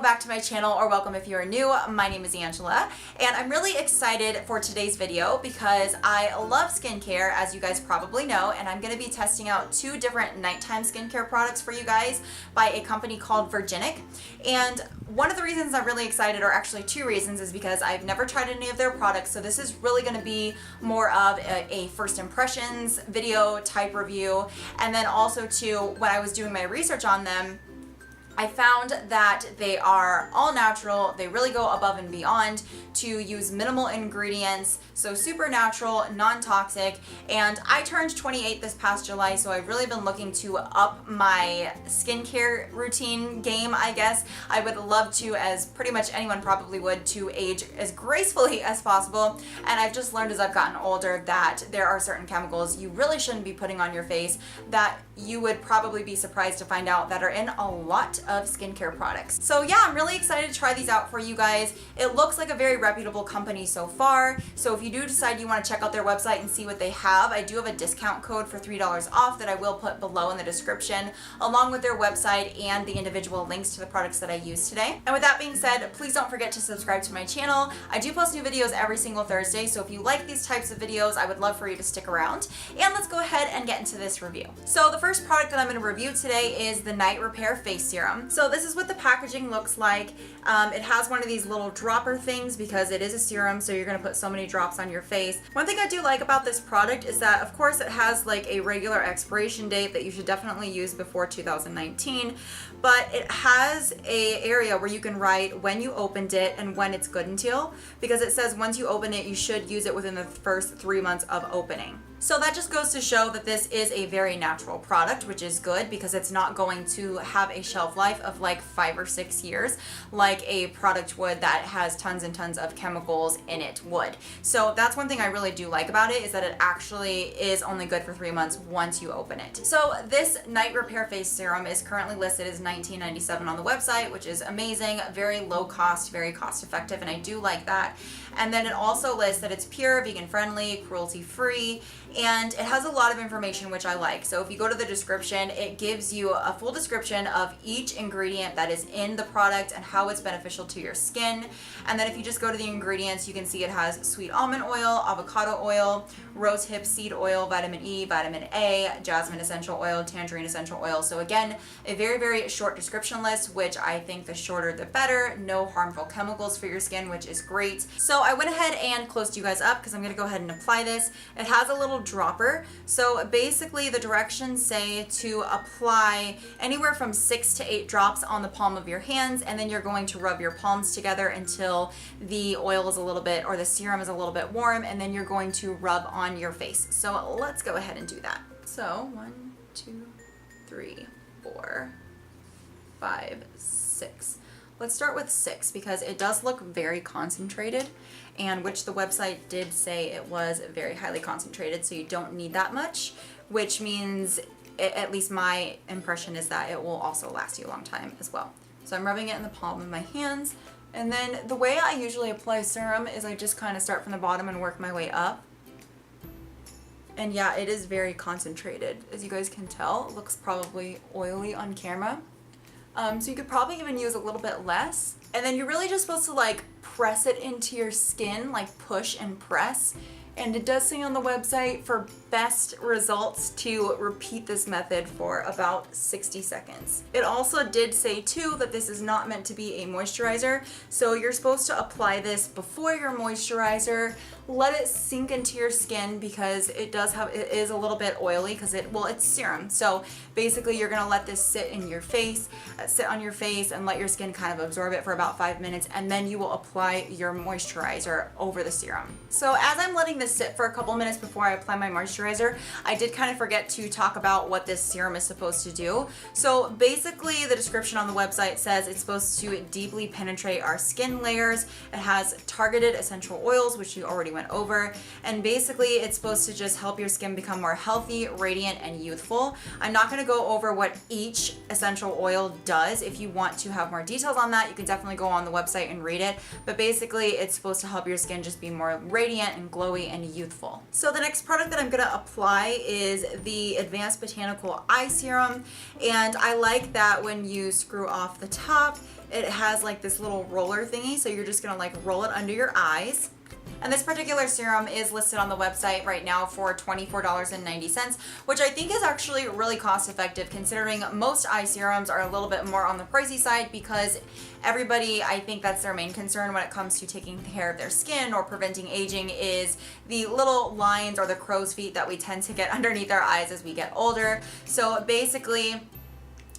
back to my channel, or welcome if you are new. My name is Angela, and I'm really excited for today's video because I love skincare, as you guys probably know, and I'm going to be testing out two different nighttime skincare products for you guys by a company called Virginic. And one of the reasons I'm really excited, or actually two reasons, is because I've never tried any of their products, so this is really going to be more of a first impressions video type review. And then also too, when I was doing my research on them, I found that they are all natural. They really go above and beyond to use minimal ingredients, so super natural, non-toxic. And I turned 28 this past July, so I've really been looking to up my skincare routine game, I guess. I would love to, as pretty much anyone probably would, to age as gracefully as possible. And I've just learned as I've gotten older that there are certain chemicals you really shouldn't be putting on your face that you would probably be surprised to find out that are in a lot of skincare products. So yeah, I'm really excited to try these out for you guys. It looks like a very reputable company so far. So if you do decide you want to check out their website and see what they have, I do have a discount code for $3 off that I will put below in the description, along with their website and the individual links to the products that I use today. And with that being said, please don't forget to subscribe to my channel. I do post new videos every single Thursday, so if you like these types of videos, I would love for you to stick around. And let's go ahead and get into this review. So the first product that I'm going to review today is the Night Repair Face Serum. So this is what the packaging looks like. It has one of these little dropper things because it is a serum, so you're going to put so many drops on your face. One thing I do like about this product is that, of course, it has like a regular expiration date that you should definitely use before 2019, but it has a area where you can write when you opened it and when it's good until, because it says once you open it, you should use it within the first 3 months of opening. So that just goes to show that this is a very natural product, which is good because it's not going to have a shelf life of like 5 or 6 years like a product would that has tons and tons of chemicals in it would. So that's one thing I really do like about it, is that it actually is only good for 3 months once you open it. So this Night Repair Face Serum is currently listed as $19.97 on the website, which is amazing, very low cost, very cost effective, and I do like that. And then it also lists that it's pure, vegan friendly, cruelty free, and it has a lot of information which I like. So if you go to the description, it gives you a full description of each ingredient that is in the product and how it's beneficial to your skin. And then if you just go to the ingredients, you can see it has sweet almond oil, avocado oil, rosehip seed oil, vitamin E, vitamin A, jasmine essential oil, tangerine essential oil. So again, a very, very short description list, which I think the shorter the better. No harmful chemicals for your skin, which is great. So I went ahead and closed you guys up because I'm going to go ahead and apply this. It has a little dropper. So basically the directions say to apply anywhere from 6 to 8 drops on the palm of your hands, and then you're going to rub your palms together until the oil is a little bit, or the serum is a little bit warm, and then you're going to rub on your face. So let's go ahead and do that. So 1, 2, 3, 4, 5, 6. Let's start with 6 because it does look very concentrated, and which the website did say it was very highly concentrated, so you don't need that much, which means, at least my impression is that it will also last you a long time as well. So I'm rubbing it in the palm of my hands, and then the way I usually apply serum is I just kind of start from the bottom and work my way up. And yeah, it is very concentrated. As you guys can tell, it looks probably oily on camera. So you could probably even use a little bit less. And then you're really just supposed to like press it into your skin, like push and press. And it does say on the website for best results to repeat this method for about 60 seconds. It also did say too that this is not meant to be a moisturizer, so you're supposed to apply this before your moisturizer. Let it sink into your skin because it is a little bit oily because it's serum. So basically you're gonna let this sit on your face and let your skin kind of absorb it for about 5 minutes, and then you will apply your moisturizer over the serum. So as I'm letting this sit for a couple minutes before I apply my moisturizer, I did kind of forget to talk about what this serum is supposed to do. So basically the description on the website says it's supposed to deeply penetrate our skin layers. It has targeted essential oils, which you already went over, and basically it's supposed to just help your skin become more healthy, radiant, and youthful. I'm not going to go over what each essential oil does. If you want to have more details on that, you can definitely go on the website and read it, but basically it's supposed to help your skin just be more radiant and glowy and youthful. So the next product that I'm going to gonna apply is the Advanced Botanical Eye Serum, and I like that when you screw off the top, it has like this little roller thingy, so you're just gonna like roll it under your eyes. And this particular serum is listed on the website right now for $24.90, which I think is actually really cost effective considering most eye serums are a little bit more on the pricey side because everybody, I think that's their main concern when it comes to taking care of their skin or preventing aging is the little lines or the crow's feet that we tend to get underneath our eyes as we get older. So basically,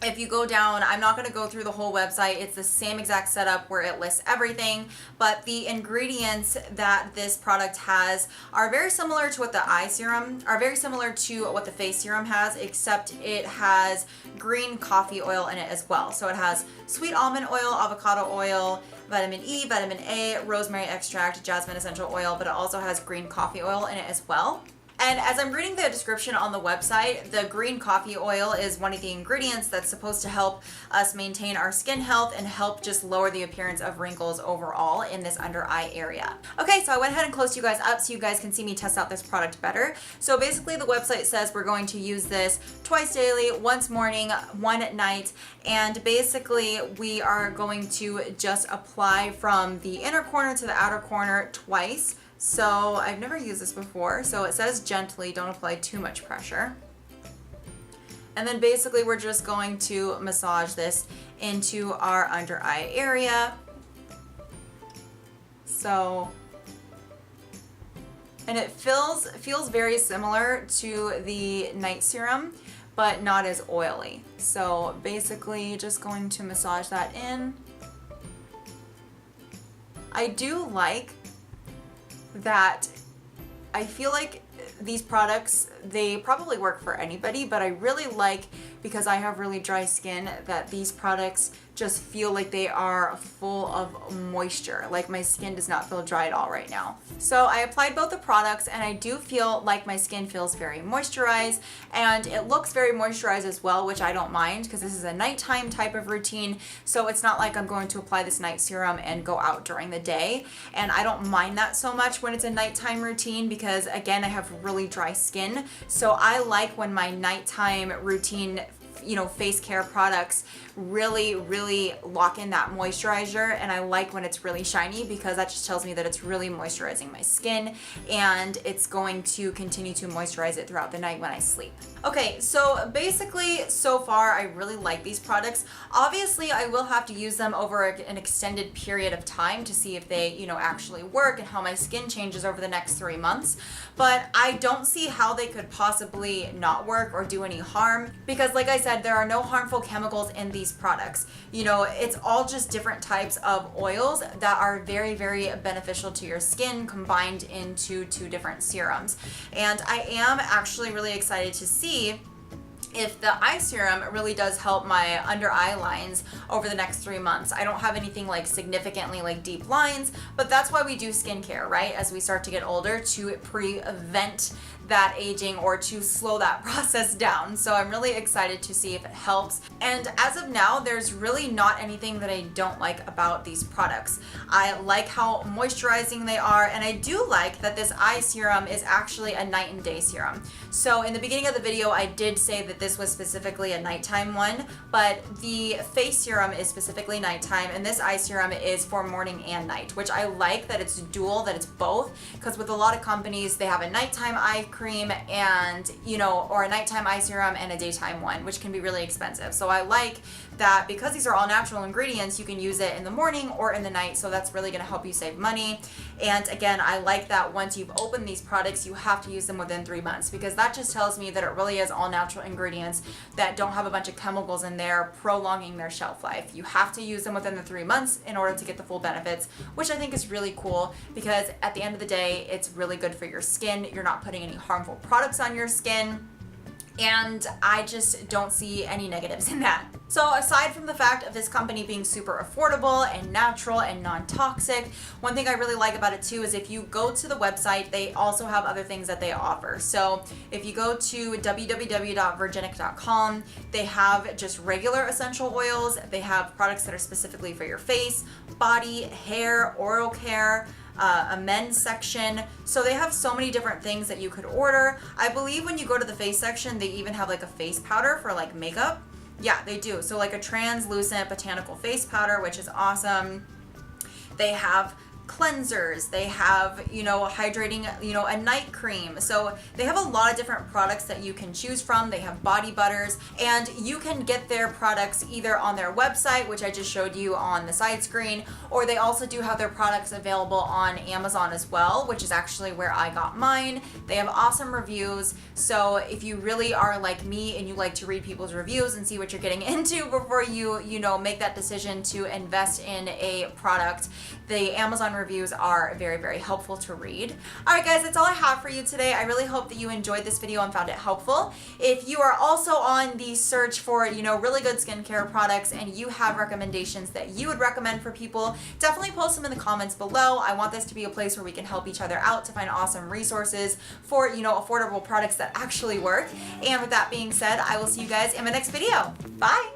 if you go down, I'm not going to go through the whole website. It's the same exact setup where it lists everything, but the ingredients that this product has are very similar to what the eye serum, are very similar to what the face serum has, except it has green coffee oil in it as well. So it has sweet almond oil, avocado oil, vitamin E, vitamin A, rosemary extract, jasmine essential oil, but it also has green coffee oil in it as well. And as I'm reading the description on the website, the green coffee oil is one of the ingredients that's supposed to help us maintain our skin health and help just lower the appearance of wrinkles overall in this under eye area. Okay, so I went ahead and closed you guys up so you guys can see me test out this product better. So basically the website says we're going to use this twice daily, once morning, one at night, and basically we are going to just apply from the inner corner to the outer corner twice. So I've never used this before, so it says gently, don't apply too much pressure. And then basically we're just going to massage this into our under eye area. So, and it feels very similar to the night serum, but not as oily. So basically just going to massage that in. I do like that I feel like these products, they probably work for anybody, but I really like, because I have really dry skin, that these products just feel like they are full of moisture. Like my skin does not feel dry at all right now. So I applied both the products and I do feel like my skin feels very moisturized and it looks very moisturized as well, which I don't mind because this is a nighttime type of routine. So it's not like I'm going to apply this night serum and go out during the day. And I don't mind that so much when it's a nighttime routine because again, I have really dry skin. So I like when my nighttime routine, you know, face care products really lock in that moisturizer, and I like when it's really shiny because that just tells me that it's really moisturizing my skin and it's going to continue to moisturize it throughout the night when I sleep. Okay, so basically so far I really like these products. Obviously I will have to use them over an extended period of time to see if they, you know, actually work and how my skin changes over the next 3 months, but I don't see how they could possibly not work or do any harm because like I said, there are no harmful chemicals in these products. You know, it's all just different types of oils that are very beneficial to your skin combined into 2 different serums. And I am actually really excited to see if the eye serum really does help my under eye lines over the next 3 months. I don't have anything like significantly like deep lines, but that's why we do skincare, right? As we start to get older, to prevent that aging or to slow that process down. So I'm really excited to see if it helps. And as of now, there's really not anything that I don't like about these products. I like how moisturizing they are, and I do like that this eye serum is actually a night and day serum. So in the beginning of the video, I did say that this was specifically a nighttime one, but the face serum is specifically nighttime, and this eye serum is for morning and night, which I like that it's dual, that it's both, because with a lot of companies, they have a nighttime eye cream and, you know, or a nighttime eye serum and a daytime one, which can be really expensive. So I like that because these are all natural ingredients, you can use it in the morning or in the night, so that's really going to help you save money. And again, I like that once you've opened these products, you have to use them within 3 months, because that just tells me that it really is all natural ingredients that don't have a bunch of chemicals in there prolonging their shelf life. You have to use them within the 3 months in order to get the full benefits, which I think is really cool, because at the end of the day, it's really good for your skin. You're not putting any harmful products on your skin, and I just don't see any negatives in that. So aside from the fact of this company being super affordable and natural and non-toxic, one thing I really like about it too is if you go to the website, they also have other things that they offer. So if you go to www.virginic.com, they have just regular essential oils. They have products that are specifically for your face, body, hair, oral care, a men's section. So they have so many different things that you could order. I believe when you go to the face section, they even have like a face powder for like makeup. Yeah, they do. So like a translucent botanical face powder, which is awesome. They have cleansers, they have, hydrating, a night cream. So they have a lot of different products that you can choose from. They have body butters, and you can get their products either on their website, which I just showed you on the side screen, or they also do have their products available on Amazon as well, which is actually where I got mine. They have awesome reviews. So if you really are like me and you like to read people's reviews and see what you're getting into before you make that decision to invest in a product, the Amazon reviews are very, very helpful to read. All right, guys, that's all I have for you today. I really hope that you enjoyed this video and found it helpful. If you are also on the search for, really good skincare products and you have recommendations that you would recommend for people, definitely post them in the comments below. I want this to be a place where we can help each other out to find awesome resources for, affordable products that actually work. And with that being said, I will see you guys in my next video. Bye.